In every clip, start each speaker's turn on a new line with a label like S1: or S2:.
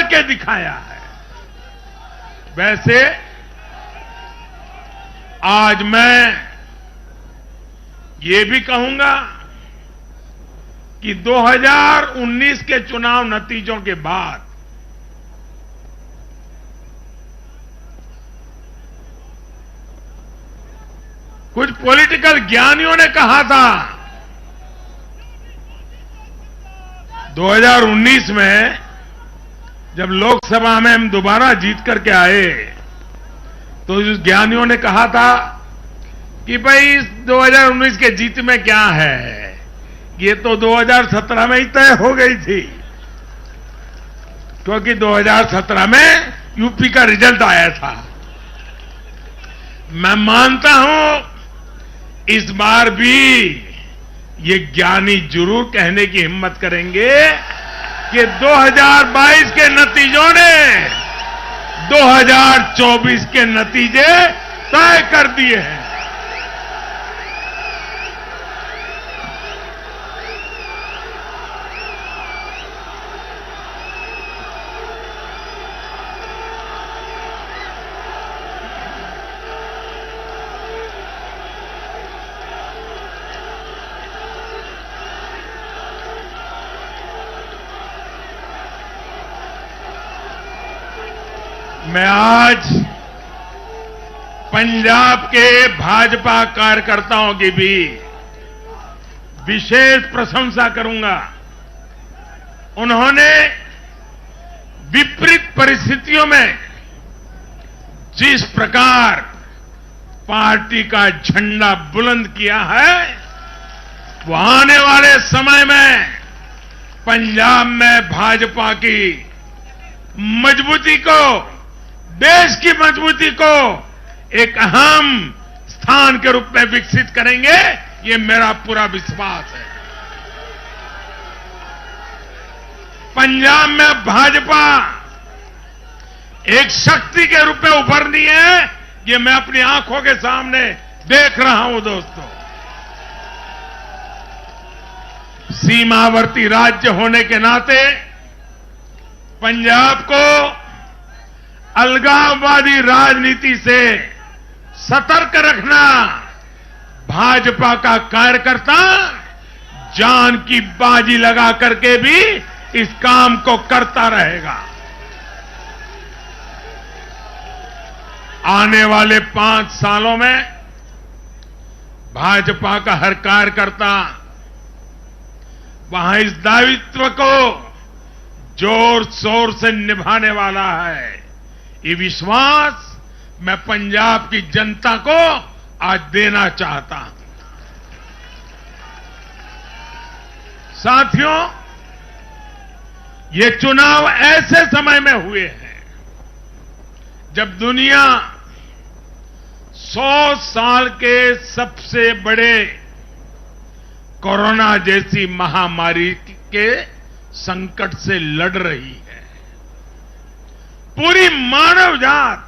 S1: करके दिखाया है। वैसे आज मैं ये भी कहूंगा कि 2019 के चुनाव नतीजों के बाद कुछ पॉलिटिकल ज्ञानियों ने कहा था 2019 में जब लोकसभा में हम दोबारा जीत करके आए तो उस ज्ञानियों ने कहा था कि भाई इस 2019 के जीत में क्या है, ये तो 2017 में ही तय हो गई थी, क्योंकि 2017 में यूपी का रिजल्ट आया था। मैं मानता हूं इस बार भी ये ज्ञानी जरूर कहने की हिम्मत करेंगे कि 2022 के नतीजों ने 2024 के नतीजे तय कर दिए हैं। मैं आज पंजाब के भाजपा कार्यकर्ताओं की भी विशेष प्रशंसा करूंगा। उन्होंने विपरीत परिस्थितियों में जिस प्रकार पार्टी का झंडा बुलंद किया है, वो आने वाले समय में पंजाब में भाजपा की मजबूती को, देश की मजबूती को एक अहम स्थान के रूप में विकसित करेंगे, ये मेरा पूरा विश्वास है। पंजाब में भाजपा एक शक्ति के रूप में उभरनी है, ये मैं अपनी आंखों के सामने देख रहा हूं दोस्तों। सीमावर्ती राज्य होने के नाते पंजाब को अलगाववादी राजनीति से सतर्क रखना भाजपा का कार्यकर्ता जान की बाजी लगा करके भी इस काम को करता रहेगा। आने वाले 5 सालों में भाजपा का हर कार्यकर्ता वहां इस दायित्व को जोर शोर से निभाने वाला है। ये विश्वास मैं पंजाब की जनता को आज देना चाहता हूं। साथियों, ये चुनाव ऐसे समय में हुए हैं जब दुनिया 100 साल के सबसे बड़े कोरोना जैसी महामारी के संकट से लड़ रही है। पूरी मानव जात,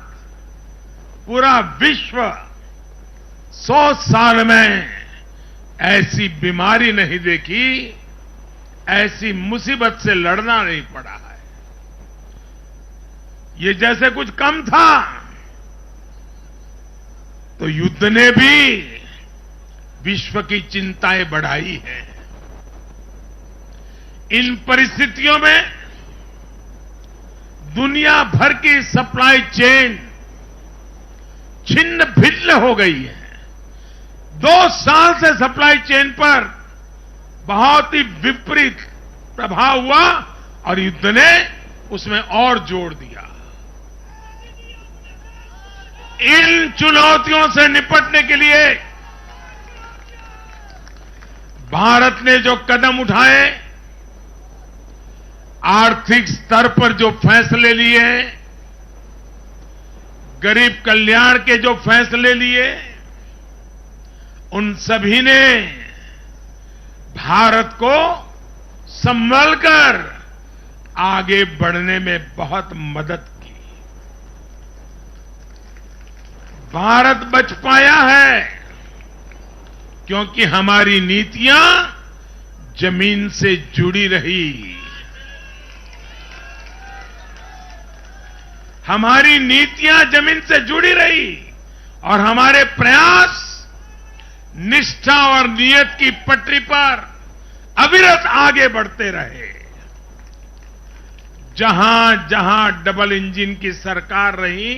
S1: पूरा विश्व 100 साल में ऐसी बीमारी नहीं देखी, ऐसी मुसीबत से लड़ना नहीं पड़ा है। ये जैसे कुछ कम था तो युद्ध ने भी विश्व की चिंताएं बढ़ाई हैं। इन परिस्थितियों में दुनिया भर की सप्लाई चेन छिन्न भिन्न हो गई है। 2 साल से सप्लाई चेन पर बहुत ही विपरीत प्रभाव हुआ और युद्ध ने उसमें और जोड़ दिया। इन चुनौतियों से निपटने के लिए भारत ने जो कदम उठाए, आर्थिक स्तर पर जो फैसले लिए, गरीब कल्याण के जो फैसले लिए, उन सभी ने भारत को संभलकर आगे बढ़ने में बहुत मदद की। भारत बच पाया है क्योंकि हमारी नीतियां जमीन से जुड़ी रही। हमारी नीतियां जमीन से जुड़ी रही और हमारे प्रयास निष्ठा और नियत की पटरी पर अविरत आगे बढ़ते रहे। जहां जहां डबल इंजन की सरकार रही,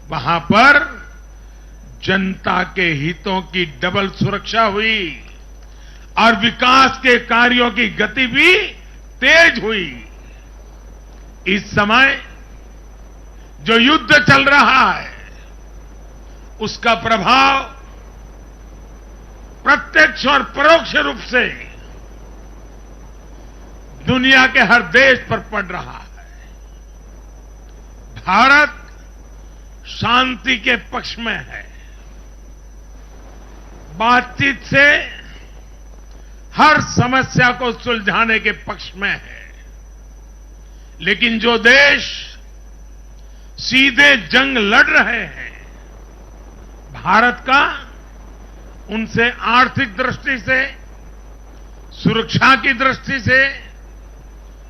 S1: वहां पर जनता के हितों की डबल सुरक्षा हुई और विकास के कार्यों की गति भी तेज हुई। इस समय जो युद्ध चल रहा है, उसका प्रभाव प्रत्यक्ष और परोक्ष रूप से दुनिया के हर देश पर पड़ रहा है। भारत शांति के पक्ष में है, बातचीत से हर समस्या को सुलझाने के पक्ष में है। लेकिन जो देश सीधे जंग लड़ रहे हैं, भारत का उनसे आर्थिक दृष्टि से, सुरक्षा की दृष्टि से,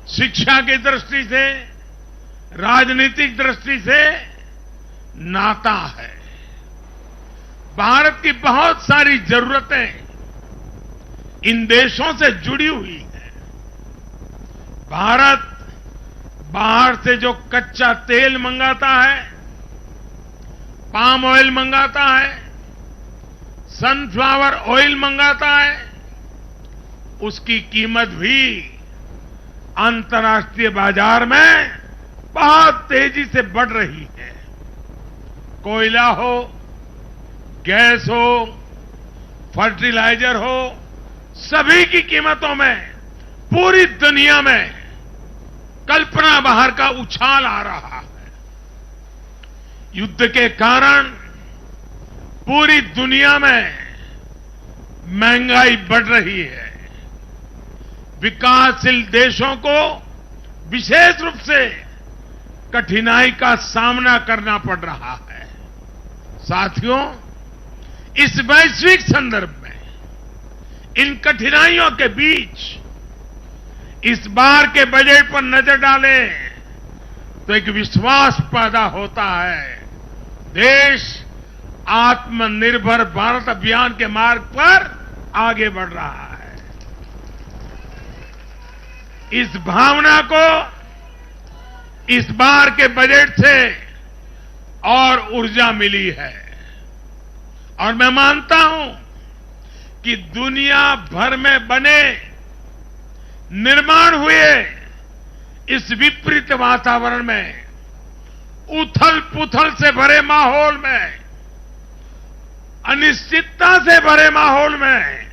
S1: शिक्षा की दृष्टि से, राजनीतिक दृष्टि से नाता है। भारत की बहुत सारी जरूरतें इन देशों से जुड़ी हुई हैं। भारत बाहर से जो कच्चा तेल मंगाता है, पाम ऑयल मंगाता है, सनफ्लावर ऑयल मंगाता है, उसकी कीमत भी अंतर्राष्ट्रीय बाजार में बहुत तेजी से बढ़ रही है। कोयला हो, गैस हो, फर्टिलाइजर हो, सभी की कीमतों में पूरी दुनिया में कल्पना बाहर का उछाल आ रहा है। युद्ध के कारण पूरी दुनिया में महंगाई बढ़ रही है। विकासशील देशों को विशेष रूप से कठिनाई का सामना करना पड़ रहा है। साथियों, इस वैश्विक संदर्भ में इन कठिनाइयों के बीच इस बार के बजट पर नजर डालें तो एक विश्वास पैदा होता है। देश आत्मनिर्भर भारत अभियान के मार्ग पर आगे बढ़ रहा है। इस भावना को इस बार के बजट से और ऊर्जा मिली है और मैं मानता हूं कि दुनिया भर में बने निर्माण हुए इस विपरीत वातावरण में, उथल पुथल से भरे माहौल में, अनिश्चितता से भरे माहौल में